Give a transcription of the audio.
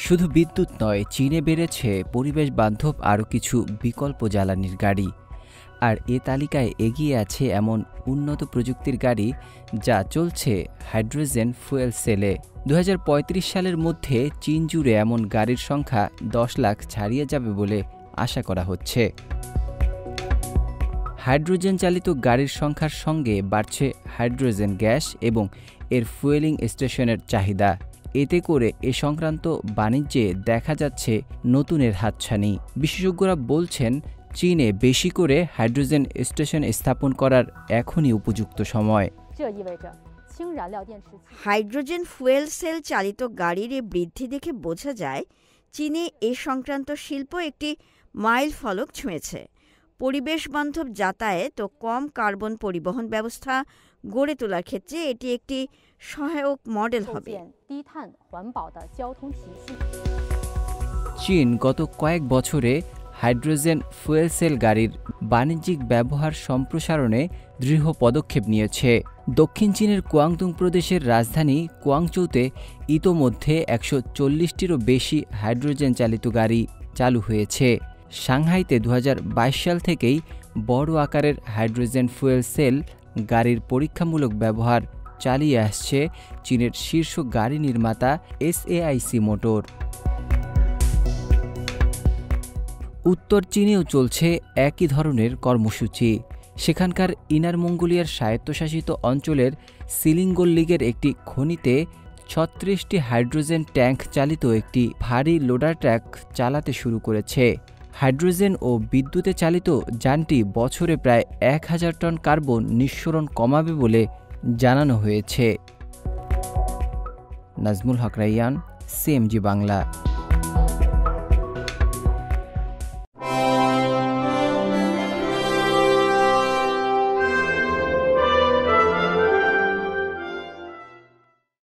শুধু বিদ্যুৎ নয়, চীনে বেড়েছে পরিবেশ বান্ধব আরও কিছু বিকল্প জ্বালানির গাড়ি। আর এ তালিকায় এগিয়ে আছে এমন উন্নত প্রযুক্তির গাড়ি যা চলছে হাইড্রোজেন ফুয়েল সেলে। 2035 সালের মধ্যে চীন জুড়ে এমন গাড়ির সংখ্যা 10 লাখ ছাড়িয়ে যাবে বলে আশা করা হচ্ছে। হাইড্রোজেন চালিত গাড়ির সংখ্যার সঙ্গে বাড়ছে হাইড্রোজেন গ্যাস এবং এর ফুয়েলিং স্টেশনের চাহিদা। এতে করে এ সংক্রান্ত বাণিজ্যে দেখা যাচ্ছে নতুনের হাতছানি। বিশেষজ্ঞরা বলছেন, চীনে বেশি করে হাইড্রোজেন স্টেশন স্থাপন করার এখনই উপযুক্ত সময়। হাইড্রোজেন ফুয়েল সেল চালিত গাড়ির এই বৃদ্ধি দেখে বোঝা যায় চীনে এ সংক্রান্ত শিল্প একটি মাইল ফলক ছুঁয়েছে। পরিবেশ বান্ধব যাতায়াত ও কম কার্বন পরিবহন ব্যবস্থা গড়ে তোলার ক্ষেত্রে এটি একটি সহায়ক মডেল হবে। চীন গত কয়েক বছরে হাইড্রোজেন ফুয়েল সেল গাড়ির বাণিজ্যিক ব্যবহার সম্প্রসারণে দৃঢ় পদক্ষেপ নিয়েছে। দক্ষিণ চীনের কুয়াংতুং প্রদেশের রাজধানী কুয়াংচৌতে ইতোমধ্যে 140টিরও বেশি হাইড্রোজেন চালিত গাড়ি চালু হয়েছে। সাংহাইতে 2022 সাল থেকেই বড় আকারের হাইড্রোজেন ফুয়েল সেল গাড়ির পরীক্ষামূলক ব্যবহার চালিয়ে আসছে চীনের শীর্ষ গাড়ি নির্মাতা এসএআইসি মোটর। উত্তর চীনেও চলছে একই ধরনের কর্মসূচি। সেখানকার ইনার মঙ্গোলিয়ার স্বায়ত্তশাসিত অঞ্চলের সিলিংগোল্লিগের একটি খনিতে 36টি হাইড্রোজেন ট্যাঙ্ক চালিত একটি ভারী লোডার ট্রাক চালাতে শুরু করেছে। হাইড্রোজেন ও বিদ্যুতে চালিত যানটি বছরে প্রায় 1000 টন কার্বন নিঃসরণ কমাবে বলে জানানো হয়েছে। নাজমুল হক রাইয়ান, সিএমজি বাংলা।